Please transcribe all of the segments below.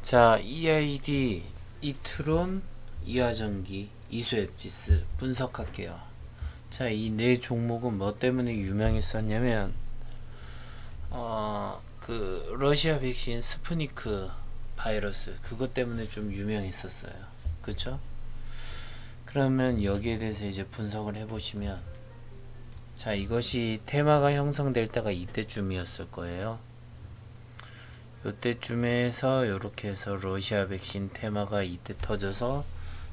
자, EID, 이트론, 이하전기, 이수앱지스 분석할게요. 자, 이 네 종목은 뭐 때문에 유명했었냐면 러시아 백신 스푸니크 바이러스 그것 때문에 좀 유명했었어요. 그쵸? 그러면 여기에 대해서 이제 분석을 해보시면, 자, 이것이 테마가 형성될 때가 이때쯤이었을 거예요. 요때쯤에서 요렇게 해서 러시아 백신 테마가 이때 터져서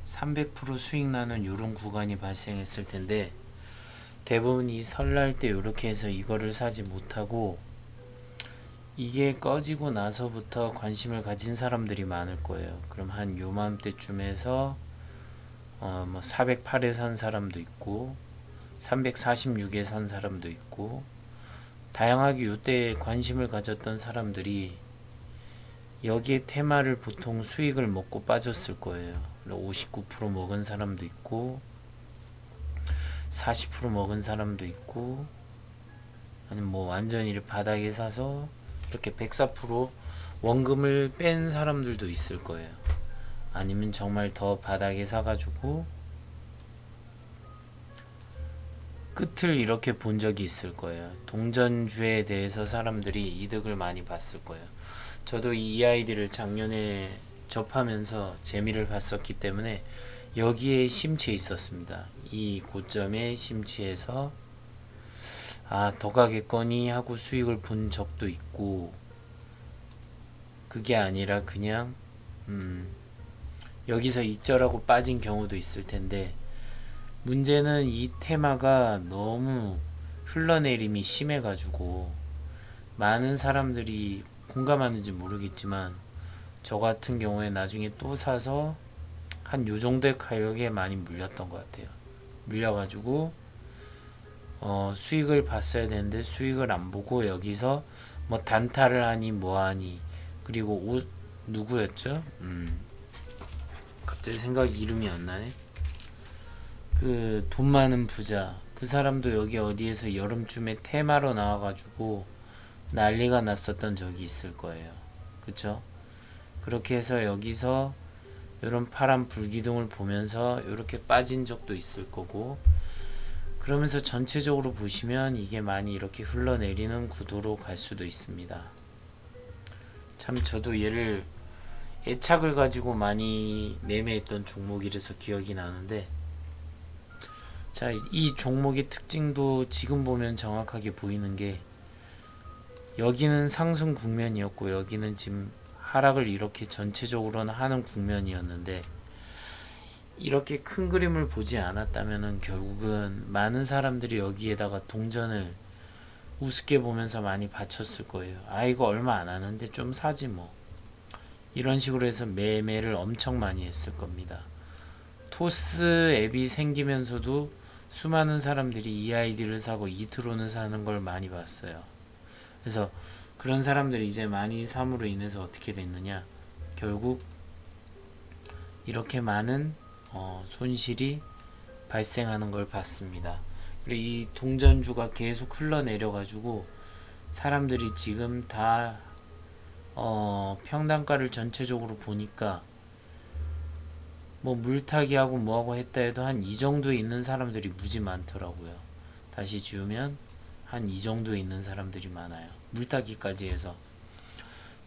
300% 수익 나는 요런 구간이 발생했을 텐데, 대부분 이 설날 때 요렇게 해서 이거를 사지 못하고 이게 꺼지고 나서부터 관심을 가진 사람들이 많을 거예요. 그럼 한 요맘때쯤에서 뭐 408에 산 사람도 있고 346에 산 사람도 있고, 다양하게 요때 관심을 가졌던 사람들이 여기에 테마를 보통 수익을 먹고 빠졌을 거예요. 59% 먹은 사람도 있고 40% 먹은 사람도 있고, 아니면 뭐 완전히 바닥에 사서 이렇게 104% 원금을 뺀 사람들도 있을 거예요. 아니면 정말 더 바닥에 사가지고 끝을 이렇게 본 적이 있을 거예요. 동전주에 대해서 사람들이 이득을 많이 봤을 거예요. 저도 이 EID를 작년에 접하면서 재미를 봤었기 때문에 여기에 심취해 있었습니다. 이 고점에 심취해서 더 가겠거니 하고 수익을 본 적도 있고, 그게 아니라 그냥 여기서 익절하고 빠진 경우도 있을 텐데, 문제는 이 테마가 너무 흘러내림이 심해가지고 많은 사람들이 공감하는지 모르겠지만 저 같은 경우에 나중에 또 사서 한 요 정도의 가격에 많이 물렸던 것 같아요. 물려가지고 수익을 봤어야 되는데 수익을 안 보고 여기서 뭐 단타를 하니 뭐하니, 그리고 누구였죠? 갑자기 이름이 안 나네. 그 돈 많은 부자, 그 사람도 여기 어디에서 여름쯤에 테마로 나와가지고 난리가 났었던 적이 있을 거예요. 그쵸? 그렇게 해서 여기서 이런 파란 불기둥을 보면서 이렇게 빠진 적도 있을 거고, 그러면서 전체적으로 보시면 이게 많이 이렇게 흘러내리는 구도로 갈 수도 있습니다. 참 저도 얘를 애착을 가지고 많이 매매했던 종목이라서 기억이 나는데, 자, 이 종목의 특징도 지금 보면 정확하게 보이는 게, 여기는 상승 국면이었고 여기는 지금 하락을 이렇게 전체적으로는 하는 국면이었는데, 이렇게 큰 그림을 보지 않았다면 결국은 많은 사람들이 여기에다가 동전을 우습게 보면서 많이 바쳤을 거예요. 이거 얼마 안 하는데 좀 사지 뭐, 이런 식으로 해서 매매를 엄청 많이 했을 겁니다. 토스 앱이 생기면서도 수많은 사람들이 EID를 사고 이트론을 사는 걸 많이 봤어요. 그래서 그런 사람들이 이제 많이 삼으로 인해서 어떻게 됐느냐, 결국 이렇게 많은 손실이 발생하는 걸 봤습니다. 그리고 이 동전주가 계속 흘러내려 가지고 사람들이 지금 다 평단가를 전체적으로 보니까 뭐 물타기하고 뭐하고 했다 해도 한 이 정도에 있는 사람들이 무지 많더라고요. 다시 지우면 한 이 정도에 있는 사람들이 많아요. 물타기까지 해서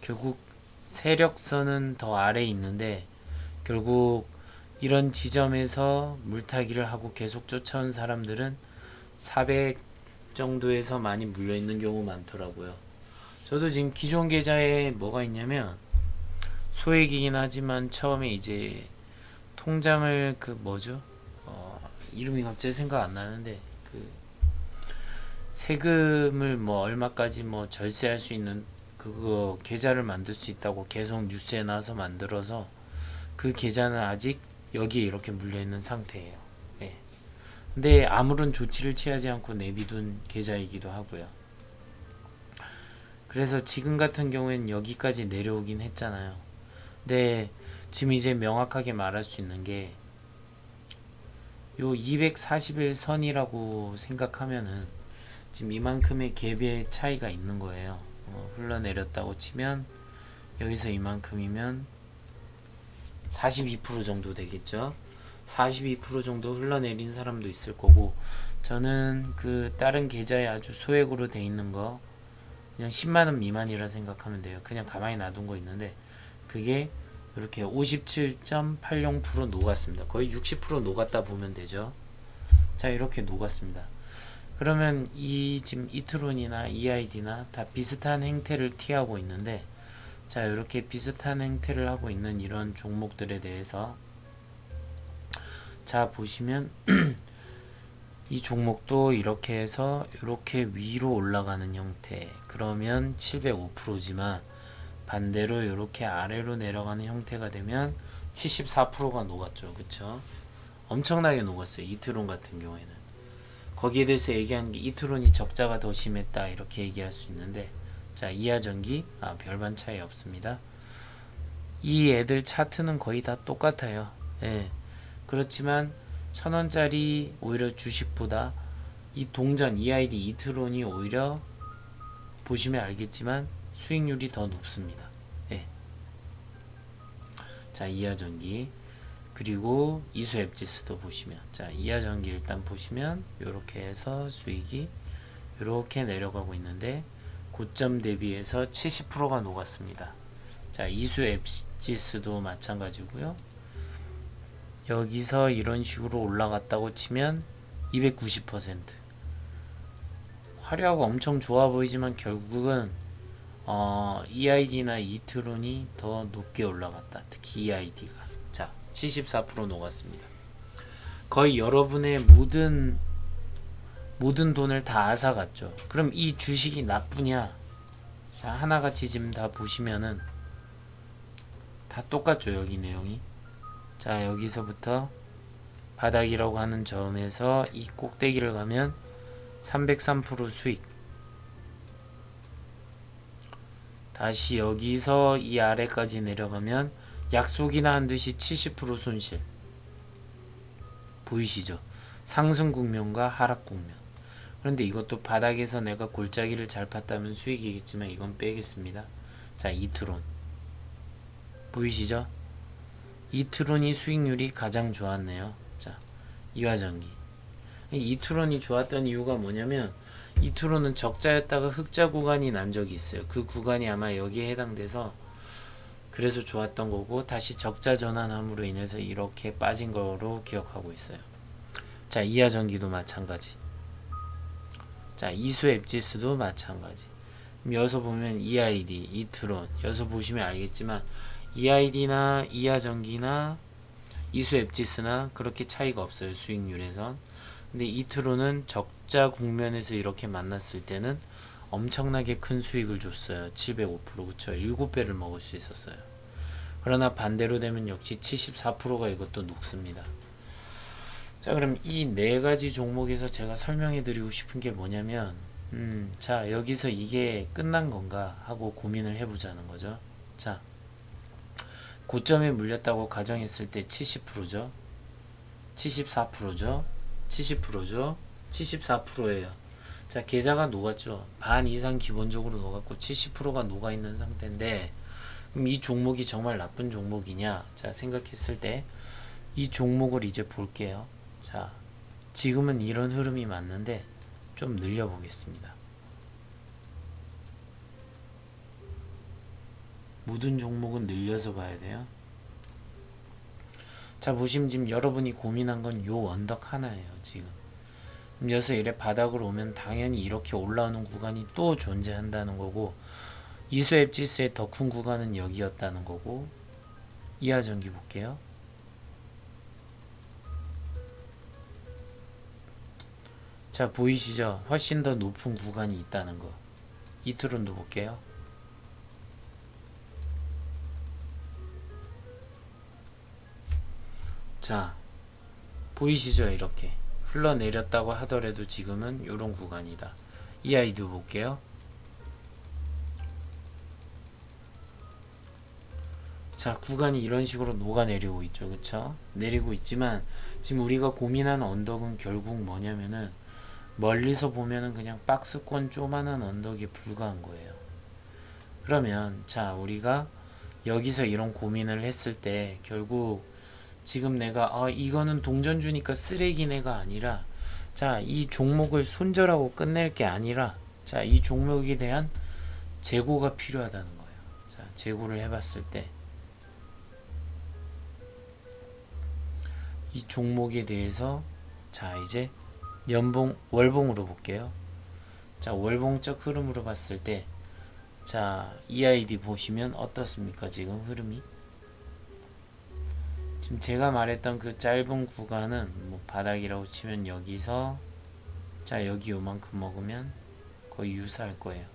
결국 세력선은 더 아래에 있는데, 결국 이런 지점에서 물타기를 하고 계속 쫓아온 사람들은 400 정도에서 많이 물려있는 경우 많더라고요. 저도 지금 기존 계좌에 뭐가 있냐면, 소액이긴 하지만 처음에 이제 통장을 이름이 갑자기 생각 안 나는데, 세금을 뭐 얼마까지 뭐 절세할 수 있는 그거 계좌를 만들 수 있다고 계속 뉴스에 나와서 만들어서 그 계좌는 아직 여기에 이렇게 물려 있는 상태예요. 네. 근데 아무런 조치를 취하지 않고 내비둔 계좌이기도 하고요. 그래서 지금 같은 경우에는 여기까지 내려오긴 했잖아요. 근데 지금 이제 명확하게 말할 수 있는 게, 요 240일 선이라고 생각하면은 지금 이만큼의 갭의 차이가 있는 거예요. 흘러내렸다고 치면 여기서 이만큼이면 42% 정도 되겠죠. 42% 정도 흘러내린 사람도 있을 거고, 저는 그 다른 계좌에 아주 소액으로 돼 있는 거 그냥 10만원 미만이라 생각하면 돼요. 그냥 가만히 놔둔 거 있는데 그게 이렇게 57.80% 녹았습니다. 거의 60% 녹았다 보면 되죠. 자, 이렇게 녹았습니다. 그러면 이 지금 이트론이나 EID나 다 비슷한 행태를 티하고 있는데, 자, 이렇게 비슷한 행태를 하고 있는 이런 종목들에 대해서 자 보시면 이 종목도 이렇게 해서 이렇게 위로 올라가는 형태, 그러면 705%지만 반대로 이렇게 아래로 내려가는 형태가 되면 74%가 녹았죠. 그쵸? 엄청나게 녹았어요. 이트론 같은 경우에는. 거기에 대해서 얘기하는 게 이트론이 적자가 더 심했다 이렇게 얘기할 수 있는데, 자, 이하전기 별반 차이 없습니다. 이 애들 차트는 거의 다 똑같아요. 예. 그렇지만 1000원짜리 오히려 주식보다 이 동전 EID 이트론이 오히려 보시면 알겠지만 수익률이 더 높습니다. 예. 자, 이하전기 그리고 이수앱지수도 보시면, 자, 이하전기 일단 보시면 요렇게 해서 수익이 요렇게 내려가고 있는데 고점 대비해서 70%가 녹았습니다. 자, 이수앱지수도 마찬가지고요. 여기서 이런 식으로 올라갔다고 치면 290%. 화려하고 엄청 좋아 보이지만 결국은 EID나 이트론이 더 높게 올라갔다. 특히 EID가. 자, 74% 녹았습니다. 거의 여러분의 모든 돈을 다 앗아갔죠. 그럼 이 주식이 나쁘냐? 자, 하나같이 지금 다 보시면은 다 똑같죠. 여기 내용이. 자, 여기서부터 바닥이라고 하는 점에서 이 꼭대기를 가면 303% 수익, 다시 여기서 이 아래까지 내려가면 약속이나 한 듯이 70% 손실. 보이시죠? 상승 국면과 하락 국면. 그런데 이것도 바닥에서 내가 골짜기를 잘 팠다면 수익이겠지만 이건 빼겠습니다. 자, 이트론 보이시죠? 이트론이 수익률이 가장 좋았네요. 자, 이화전기. 이트론이 좋았던 이유가 뭐냐면 이트론은 적자였다가 흑자 구간이 난 적이 있어요. 그 구간이 아마 여기에 해당돼서 그래서 좋았던 거고, 다시 적자 전환함으로 인해서 이렇게 빠진 거로 기억하고 있어요. 자, 이하전기도 마찬가지. 자, 이수앱지수도 마찬가지. 여기서 보면 EID, 이트론, 여기서 보시면 알겠지만 EID나 이하전기나 이수앱지수나 그렇게 차이가 없어요. 수익률에선. 근데 이트론은 적자 국면에서 이렇게 만났을 때는 엄청나게 큰 수익을 줬어요. 705%. 그쵸? 7배를 먹을 수 있었어요. 그러나 반대로 되면 역시 74%가 이것도 녹습니다. 자, 그럼 이 네 가지 종목에서 제가 설명해 드리고 싶은 게 뭐냐면, 자, 여기서 이게 끝난 건가 하고 고민을 해보자는 거죠. 자, 고점에 물렸다고 가정했을 때 70%죠. 74%죠. 70%죠. 74%예요. 자, 계좌가 녹았죠. 반 이상 기본적으로 녹았고 70%가 녹아있는 상태인데, 그럼 이 종목이 정말 나쁜 종목이냐? 자, 생각했을 때 이 종목을 이제 볼게요. 자, 지금은 이런 흐름이 맞는데 좀 늘려보겠습니다. 모든 종목은 늘려서 봐야 돼요. 자, 보시면 지금 여러분이 고민한 건 요 언덕 하나예요. 지금 여기서 이래 바닥으로 오면 당연히 이렇게 올라오는 구간이 또 존재한다는 거고, 이수앱지수의 더 큰 구간은 여기였다는 거고. 이하전기 볼게요. 자, 보이시죠? 훨씬 더 높은 구간이 있다는 거. 이트론도 볼게요. 자, 보이시죠? 이렇게 흘러내렸다고 하더라도 지금은 요런 구간이다. 이 아이도 볼게요. 자, 구간이 이런 식으로 녹아내리고 있죠. 그쵸? 내리고 있지만 지금 우리가 고민하는 언덕은 결국 뭐냐면은 멀리서 보면은 그냥 박스권 조만한 언덕에 불과한 거예요. 그러면 자, 우리가 여기서 이런 고민을 했을 때 결국 지금 내가 이거는 동전주니까 쓰레기네가 아니라 자, 이 종목을 손절하고 끝낼 게 아니라 자, 이 종목에 대한 재고가 필요하다는 거예요. 자, 재고를 해봤을 때 이 종목에 대해서 자, 이제 월봉으로 볼게요. 자, 월봉적 흐름으로 봤을 때 자, EID 보시면 어떻습니까? 지금 흐름이 지금 제가 말했던 그 짧은 구간은 뭐 바닥이라고 치면 여기서 자, 여기 요만큼 먹으면 거의 유사할 거예요.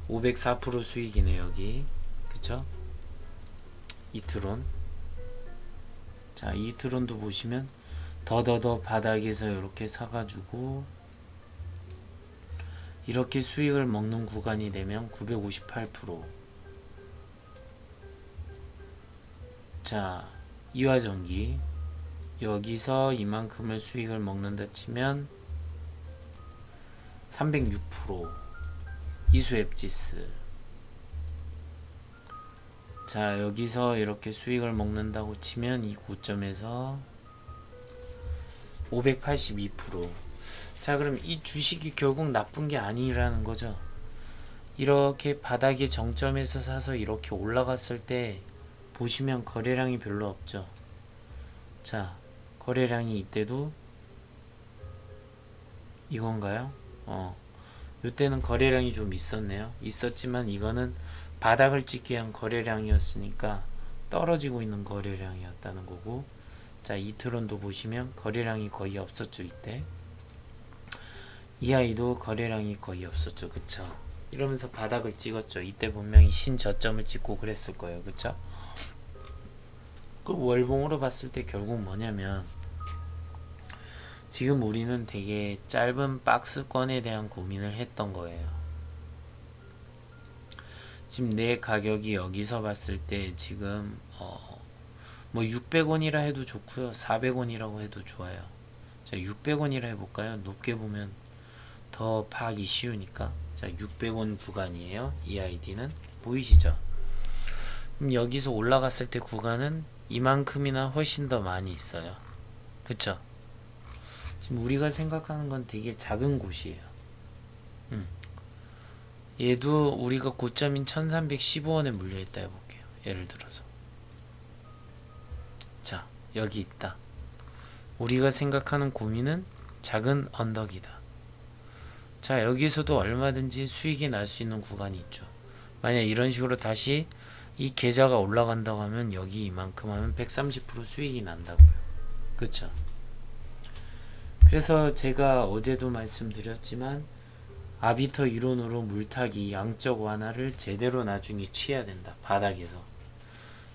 504% 수익이네 여기. 그쵸? 이트론. 자, 이트론도 보시면 더더더 바닥에서 이렇게 사가지고 이렇게 수익을 먹는 구간이 되면 958%. 자, 이화전기 여기서 이만큼을 수익을 먹는다 치면 306%. 이수앱지스 자, 여기서 이렇게 수익을 먹는다고 치면 이 고점에서 582%. 자, 그럼 이 주식이 결국 나쁜 게 아니라는 거죠. 이렇게 바닥의 정점에서 사서 이렇게 올라갔을 때 보시면 거래량이 별로 없죠. 자, 거래량이 이때도 이건가요? 이때는 거래량이 좀 있었네요. 있었지만 이거는 바닥을 찍기 위한 거래량이었으니까 떨어지고 있는 거래량이었다는 거고, 자, 이트론도 보시면 거래량이 거의 없었죠. 이때 이 아이도 거래량이 거의 없었죠. 그쵸? 이러면서 바닥을 찍었죠. 이때 분명히 신저점을 찍고 그랬을 거예요. 그쵸? 그 월봉으로 봤을 때 결국 뭐냐면 지금 우리는 되게 짧은 박스권에 대한 고민을 했던 거예요. 지금 내 가격이 여기서 봤을 때 지금 뭐 600원이라 해도 좋고요, 400원이라고 해도 좋아요. 자, 600원이라 해볼까요? 높게 보면 더 파악이 쉬우니까. 자, 600원 구간이에요. 이 아이디는 보이시죠? 그럼 여기서 올라갔을 때 구간은 이만큼이나 훨씬 더 많이 있어요. 그쵸? 지금 우리가 생각하는 건 되게 작은 곳이에요. 얘도 우리가 고점인 1315원에 물려있다 해볼게요. 예를 들어서 자, 여기 있다. 우리가 생각하는 고민은 작은 언덕이다. 자, 여기서도 얼마든지 수익이 날 수 있는 구간이 있죠. 만약 이런 식으로 다시 이 계좌가 올라간다고 하면 여기 이만큼 하면 130% 수익이 난다고요. 그쵸? 그래서 제가 어제도 말씀드렸지만 아비터 이론으로 물타기 양적 완화를 제대로 나중에 취해야 된다. 바닥에서.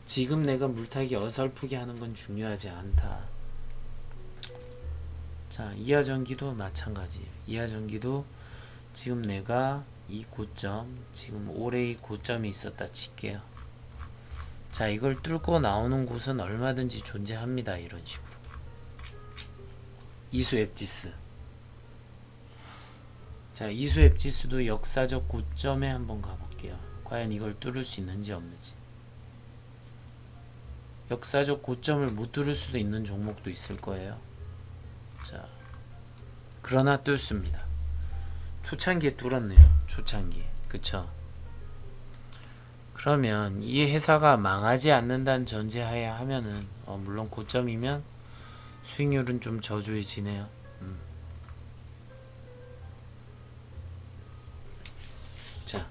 지금 내가 물타기 어설프게 하는 건 중요하지 않다. 자, 이하전기도 마찬가지예요. 이하전기도 지금 내가 이 고점, 지금 올해의 고점이 있었다 칠게요. 자, 이걸 뚫고 나오는 곳은 얼마든지 존재합니다. 이런 식으로. 이수앱지스. 자, 이수앱지수도 역사적 고점에 한번 가볼게요. 과연 이걸 뚫을 수 있는지 없는지. 역사적 고점을 못 뚫을 수도 있는 종목도 있을 거예요. 자, 그러나 뚫습니다. 초창기에 뚫었네요. 초창기에. 그쵸? 그러면 이 회사가 망하지 않는다는 전제하에 하면은 물론 고점이면 수익률은 좀 저조해지네요. 자,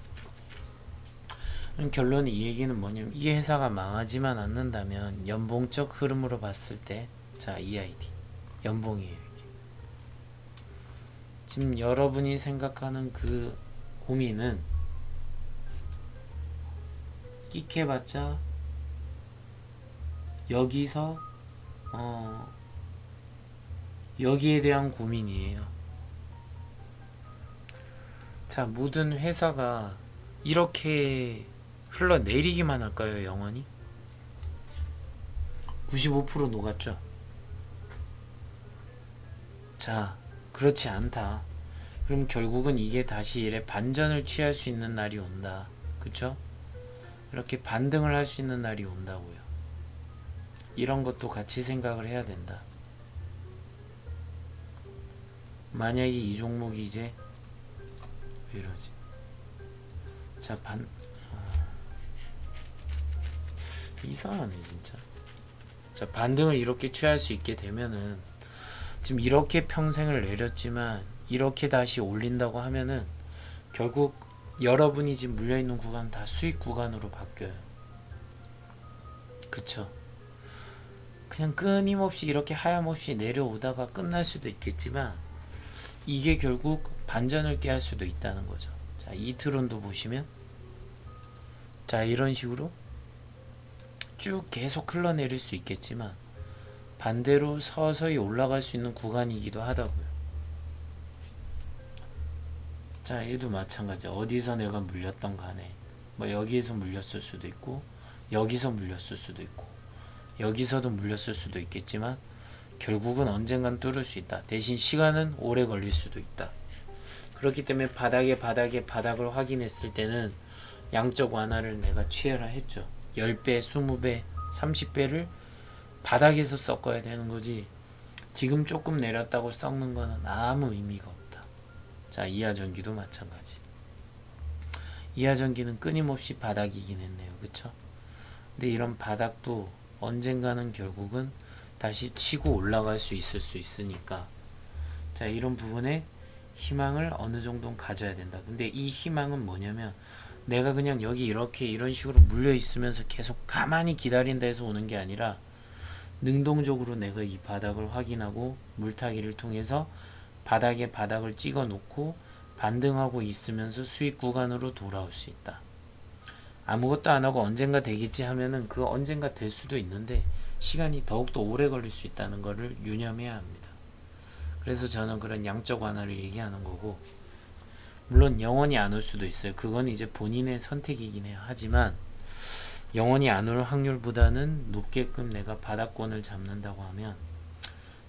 결론 이 얘기는 뭐냐면 이 회사가 망하지만 않는다면 연봉적 흐름으로 봤을 때 자, EID 연봉이에요. 이게. 지금 여러분이 생각하는 그 고민은 끽해봤자 여기서 여기에 대한 고민이에요. 자, 모든 회사가 이렇게 흘러내리기만 할까요? 영원히? 95% 녹았죠. 자, 그렇지 않다. 그럼 결국은 이게 다시 이래 반전을 취할 수 있는 날이 온다. 그쵸? 이렇게 반등을 할 수 있는 날이 온다고요. 이런 것도 같이 생각을 해야 된다. 만약에 이 종목이 이제 왜 이러지? 자, 이상하네 진짜. 자, 반등을 이렇게 취할 수 있게 되면은 지금 이렇게 평생을 내렸지만 이렇게 다시 올린다고 하면은 결국 여러분이 지금 물려있는 구간 다 수익 구간으로 바뀌어요. 그쵸? 그냥 끊임없이 이렇게 하염없이 내려오다가 끝날 수도 있겠지만 이게 결국 반전을 깨할 수도 있다는 거죠. 자, 이트론도 보시면 자, 이런 식으로 쭉 계속 흘러내릴 수 있겠지만 반대로 서서히 올라갈 수 있는 구간이기도 하다고요. 자, 얘도 마찬가지. 어디서 내가 물렸던 간에 뭐 여기에서 물렸을 수도 있고 여기서 물렸을 수도 있고 여기서도 물렸을 수도 있겠지만 결국은 언젠간 뚫을 수 있다. 대신 시간은 오래 걸릴 수도 있다. 그렇기 때문에 바닥을 확인했을 때는 양적 완화를 내가 취해라 했죠. 10배, 20배, 30배를 바닥에서 섞어야 되는 거지 지금 조금 내렸다고 썩는 거는 아무 의미가 없다. 자, 이하전기도 마찬가지. 이하전기는 끊임없이 바닥이긴 했네요. 그쵸? 근데 이런 바닥도 언젠가는 결국은 다시 치고 올라갈 수 있을 수 있으니까 자, 이런 부분에 희망을 어느 정도는 가져야 된다. 근데 이 희망은 뭐냐면 내가 그냥 여기 이렇게 이런 식으로 물려 있으면서 계속 가만히 기다린다 해서 오는 게 아니라 능동적으로 내가 이 바닥을 확인하고 물타기를 통해서 바닥을 찍어 놓고 반등하고 있으면서 수익 구간으로 돌아올 수 있다. 아무것도 안 하고 언젠가 되겠지 하면은 그 언젠가 될 수도 있는데 시간이 더욱더 오래 걸릴 수 있다는 것을 유념해야 합니다. 그래서 저는 그런 양적 완화를 얘기하는 거고, 물론 영원히 안 올 수도 있어요. 그건 이제 본인의 선택이긴 해요. 하지만 영원히 안 올 확률보다는 높게끔 내가 바닥권을 잡는다고 하면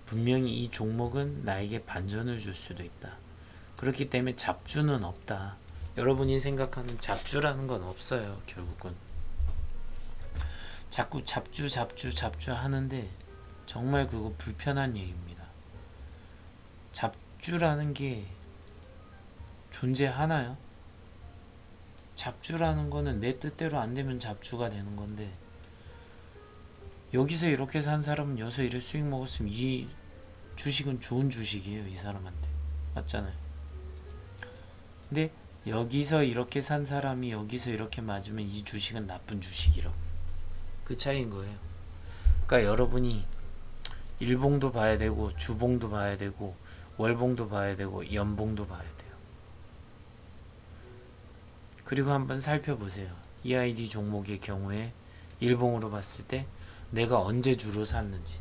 분명히 이 종목은 나에게 반전을 줄 수도 있다. 그렇기 때문에 잡주는 없다. 여러분이 생각하는 잡주라는 건 없어요. 결국은 자꾸 잡주 하는데 정말 그거 불편한 얘기입니다. 잡주라는 게 존재하나요? 잡주라는 거는 내 뜻대로 안 되면 잡주가 되는 건데, 여기서 이렇게 산 사람은 여기서 이렇게 수익 먹었으면 이 주식은 좋은 주식이에요. 이 사람한테. 맞잖아요. 근데 여기서 이렇게 산 사람이 여기서 이렇게 맞으면 이 주식은 나쁜 주식이라고. 그 차이인 거예요. 그러니까 여러분이 일봉도 봐야 되고 주봉도 봐야 되고 월봉도 봐야 되고 연봉도 봐야 돼요. 그리고 한번 살펴보세요. EID 종목의 경우에 일봉으로 봤을 때 내가 언제 주로 샀는지.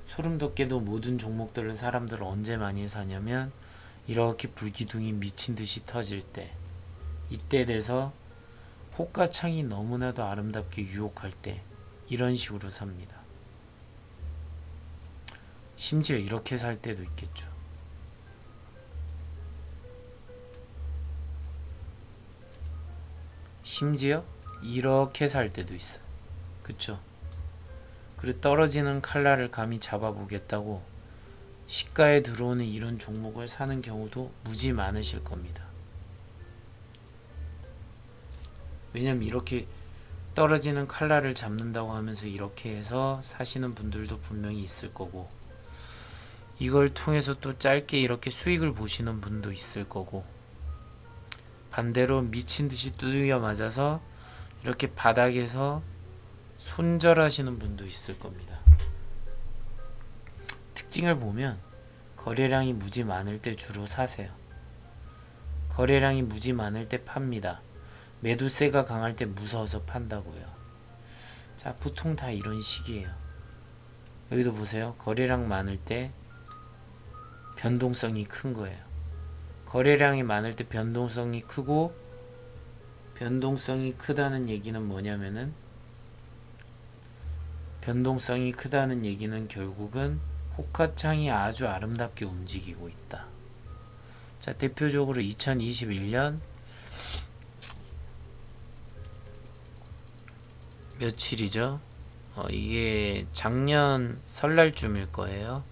소름 돋게도 모든 종목들을 사람들은 언제 많이 사냐면 이렇게 불기둥이 미친 듯이 터질 때, 이때 돼서 호가창이 너무나도 아름답게 유혹할 때 이런 식으로 삽니다. 심지어 이렇게 살 때도 있겠죠. 심지어 이렇게 살 때도 있어요. 그쵸? 그리고 떨어지는 칼날을 감히 잡아보겠다고 시가에 들어오는 이런 종목을 사는 경우도 무지 많으실 겁니다. 왜냐면 이렇게 떨어지는 칼날을 잡는다고 하면서 이렇게 해서 사시는 분들도 분명히 있을 거고, 이걸 통해서 또 짧게 이렇게 수익을 보시는 분도 있을 거고, 반대로 미친듯이 두들겨 맞아서 이렇게 바닥에서 손절하시는 분도 있을 겁니다. 특징을 보면 거래량이 무지 많을 때 주로 사세요. 거래량이 무지 많을 때 팝니다. 매도세가 강할 때 무서워서 판다고요. 자, 보통 다 이런 식이에요. 여기도 보세요. 거래량 많을 때 변동성이 큰 거예요. 거래량이 많을 때 변동성이 크고, 변동성이 크다는 얘기는 뭐냐면은, 변동성이 크다는 얘기는 결국은 호가창이 아주 아름답게 움직이고 있다. 자, 대표적으로 2021년 며칠이죠? 이게 작년 설날쯤일 거예요.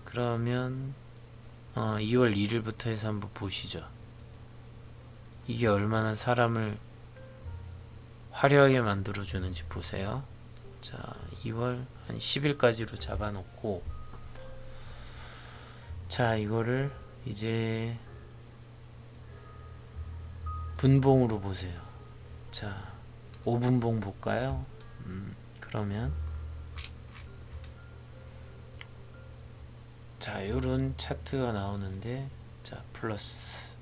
그러면 2월 1일부터 해서 한번 보시죠. 이게 얼마나 사람을 화려하게 만들어주는지 보세요. 자, 2월 한 10일까지로 잡아놓고, 자, 이거를 이제 분봉으로 보세요. 자, 5분봉 볼까요? 그러면 자, 요런 차트가 나오는데, 자, 플러스,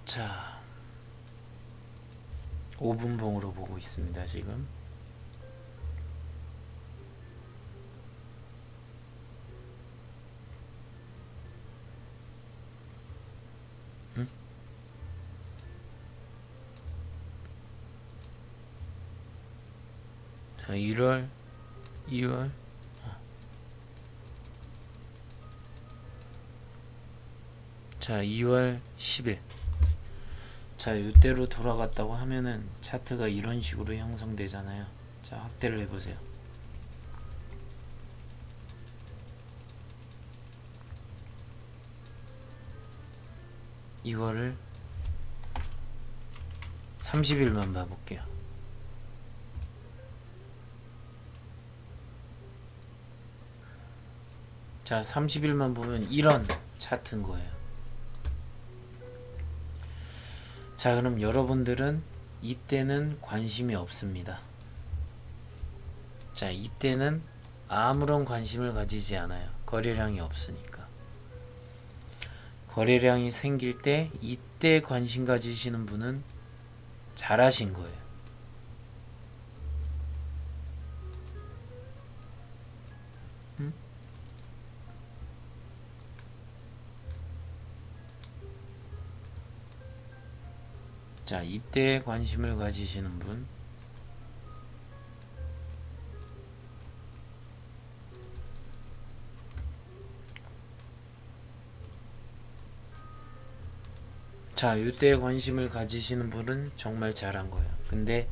자, 5분봉으로 보고 있습니다, 지금. 자, 1월, 2월, 자, 2월 10일. 자, 이때로 돌아갔다고 하면은 차트가 이런 식으로 형성되잖아요. 자, 확대를 해보세요. 이거를 30일만 봐볼게요. 자, 30일만 보면 이런 차트인 거예요. 자, 그럼 여러분들은 이때는 관심이 없습니다. 자, 이때는 아무런 관심을 가지지 않아요. 거래량이 없으니까. 거래량이 생길 때 이때 관심 가지시는 분은 잘하신 거예요. 자, 이때 관심을 가지시는 분, 자, 이때 관심을 가지시는 분은 정말 잘한 거예요. 근데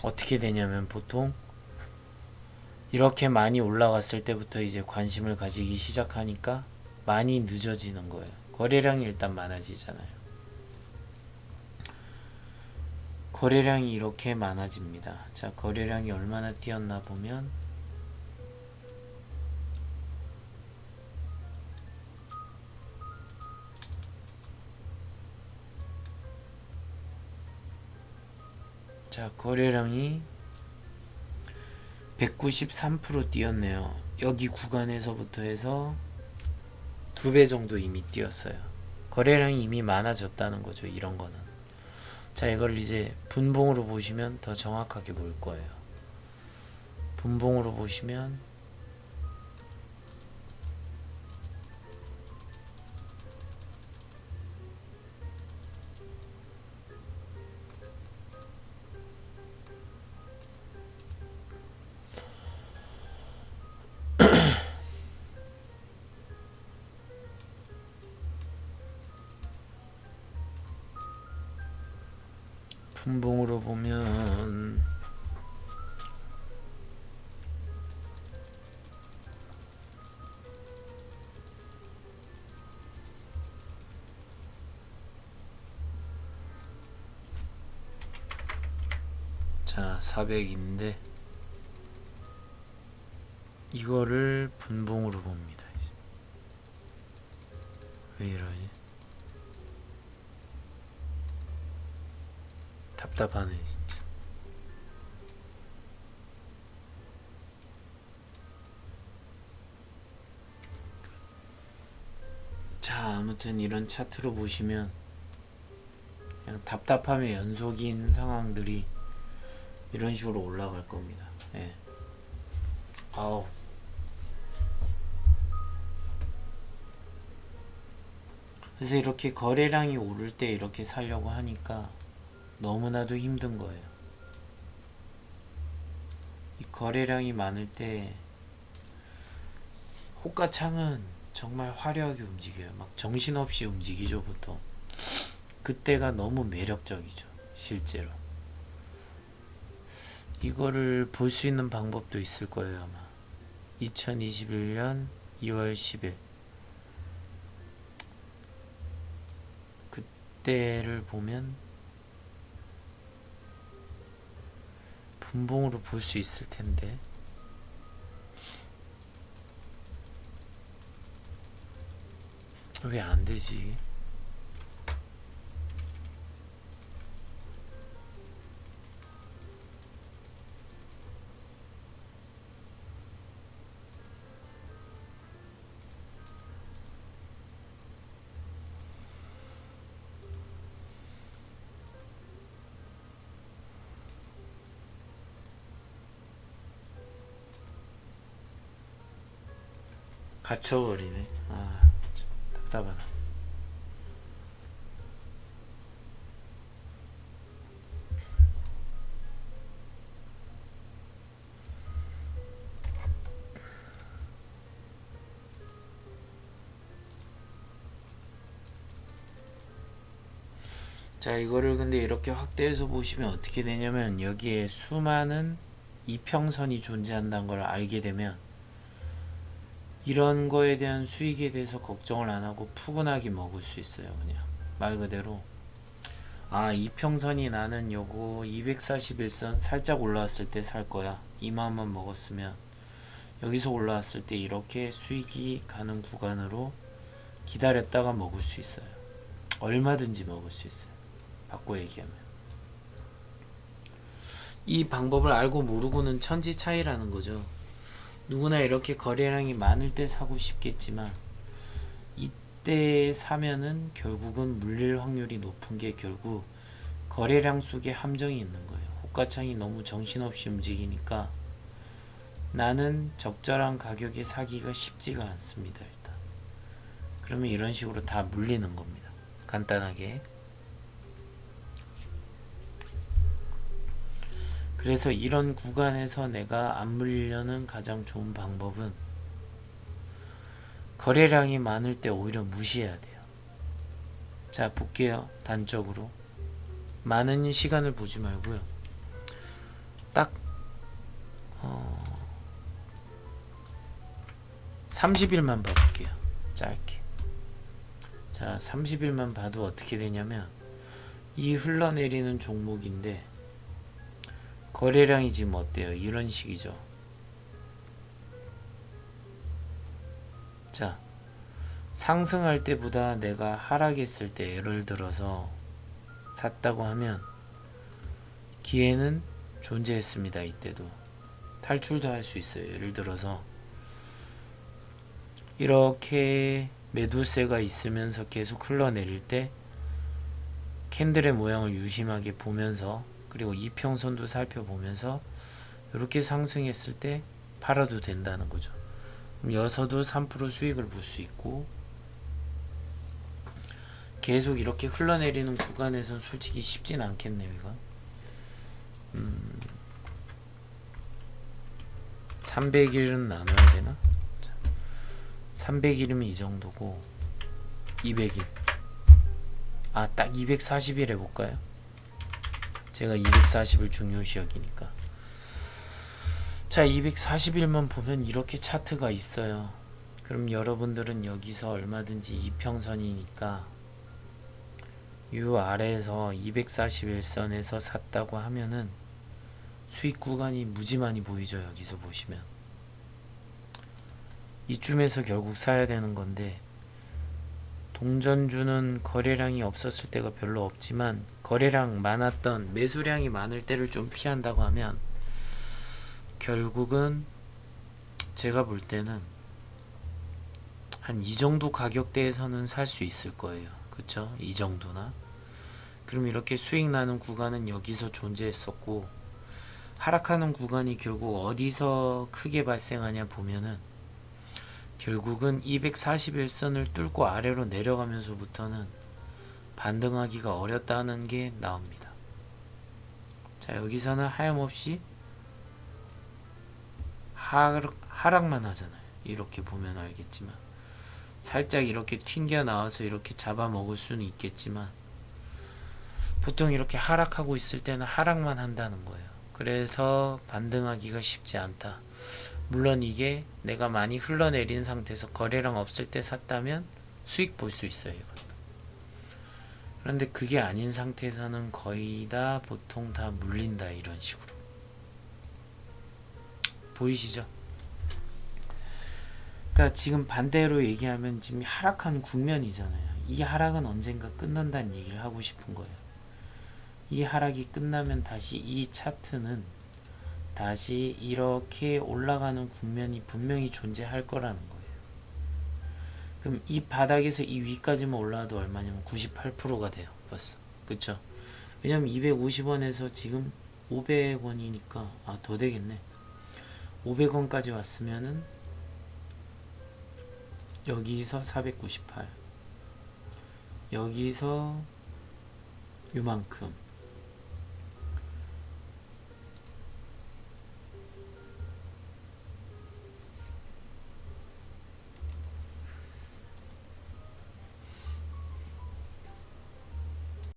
어떻게 되냐면 보통 이렇게 많이 올라갔을 때부터 이제 관심을 가지기 시작하니까 많이 늦어지는 거예요. 거래량이 일단 많아지잖아요. 거래량이 이렇게 많아집니다. 자, 거래량이 얼마나 뛰었나 보면, 자, 거래량이 193% 뛰었네요. 여기 구간에서부터 해서 2배 정도 이미 뛰었어요. 거래량이 이미 많아졌다는 거죠, 이런 거는. 자, 이걸 이제 분봉으로 보시면 더 정확하게 보일 거예요. 분봉으로 보시면 분봉으로 보면 자, 400인데 이거를 분봉으로 봅니다. 이제. 왜 이러지? 답답하네 진짜. 자, 아무튼 이런 차트로 보시면 그냥 답답함의 연속인 상황들이 이런 식으로 올라갈 겁니다. 예. 아우. 그래서 이렇게 거래량이 오를 때 이렇게 사려고 하니까 너무나도 힘든 거예요. 이 거래량이 많을 때 호가창은 정말 화려하게 움직여요. 막 정신없이 움직이죠, 보통. 그때가 너무 매력적이죠, 실제로. 이거를 볼 수 있는 방법도 있을 거예요, 아마. 2021년 2월 10일. 그때를 보면 분봉으로 볼 수 있을 텐데. 왜 안 되지? 갇혀버리네. 아, 참 답답하다. 자, 이거를 근데 이렇게 확대해서 보시면 어떻게 되냐면, 여기에 수많은 이평선이 존재한다는 걸 알게 되면 이런 거에 대한 수익에 대해서 걱정을 안 하고 푸근하게 먹을 수 있어요. 그냥 말 그대로, 아, 이평선이 나는 요거 241선 살짝 올라왔을 때 살 거야, 이 마음만 먹었으면 여기서 올라왔을 때 이렇게 수익이 가는 구간으로 기다렸다가 먹을 수 있어요. 얼마든지 먹을 수 있어요, 바꿔 얘기하면. 이 방법을 알고 모르고는 천지 차이라는 거죠. 누구나 이렇게 거래량이 많을 때 사고 싶겠지만, 이때 사면은 결국은 물릴 확률이 높은 게 결국 거래량 속에 함정이 있는 거예요. 호가창이 너무 정신없이 움직이니까 나는 적절한 가격에 사기가 쉽지가 않습니다. 일단 그러면 이런 식으로 다 물리는 겁니다, 간단하게. 그래서 이런 구간에서 내가 안 물리려는 가장 좋은 방법은 거래량이 많을 때 오히려 무시해야 돼요. 자, 볼게요. 단적으로 많은 시간을 보지 말고요, 딱 30일만 봐볼게요, 짧게. 자, 30일만 봐도 어떻게 되냐면, 이 흘러내리는 종목인데 거래량이 지금 어때요? 이런 식이죠. 자, 상승할 때보다 내가 하락했을 때, 예를 들어서 샀다고 하면 기회는 존재했습니다. 이때도 탈출도 할 수 있어요. 예를 들어서 이렇게 매도세가 있으면서 계속 흘러내릴 때 캔들의 모양을 유심하게 보면서, 그리고 이평선도 살펴보면서 이렇게 상승했을 때 팔아도 된다는 거죠. 그럼 여서도 3% 수익을 볼 수 있고, 계속 이렇게 흘러내리는 구간에선 솔직히 쉽진 않겠네요. 이거 300일은 나눠야 되나? 300일이면 이 정도고, 200일, 아, 딱 240일 해볼까요? 제가 240을 중요시 여기니까. 자, 240일만 보면 이렇게 차트가 있어요. 그럼 여러분들은 여기서 얼마든지 이평선이니까 이 아래에서 241선에서 샀다고 하면은 수익 구간이 무지 많이 보이죠. 여기서 보시면 이쯤에서 결국 사야 되는 건데, 동전주는 거래량이 없었을 때가 별로 없지만 거래량 많았던, 매수량이 많을 때를 좀 피한다고 하면 결국은 제가 볼 때는 한 이 정도 가격대에서는 살 수 있을 거예요. 그쵸? 이 정도나. 그럼 이렇게 수익 나는 구간은 여기서 존재했었고, 하락하는 구간이 결국 어디서 크게 발생하냐 보면은 결국은 241선을 뚫고 아래로 내려가면서부터는 반등하기가 어렵다는 게 나옵니다. 자, 여기서는 하염없이 하락만 하잖아요. 이렇게 보면 알겠지만 살짝 이렇게 튕겨 나와서 이렇게 잡아먹을 수는 있겠지만, 보통 이렇게 하락하고 있을 때는 하락만 한다는 거예요. 그래서 반등하기가 쉽지 않다. 물론 이게 내가 많이 흘러내린 상태에서 거래량 없을 때 샀다면 수익 볼 수 있어요. 이것도. 그런데 그게 아닌 상태에서는 거의 다 보통 다 물린다. 이런 식으로. 보이시죠? 그러니까 지금 반대로 얘기하면 지금 하락한 국면이잖아요. 이 하락은 언젠가 끝난다는 얘기를 하고 싶은 거예요. 이 하락이 끝나면 다시 이 차트는 다시 이렇게 올라가는 국면이 분명히 존재할 거라는 거예요. 그럼 이 바닥에서 이 위까지만 올라와도 얼마냐면 98%가 돼요. 벌써. 그쵸? 왜냐면 250원에서 지금 500원이니까 더 되겠네. 500원까지 왔으면은 여기서 498, 여기서 요만큼,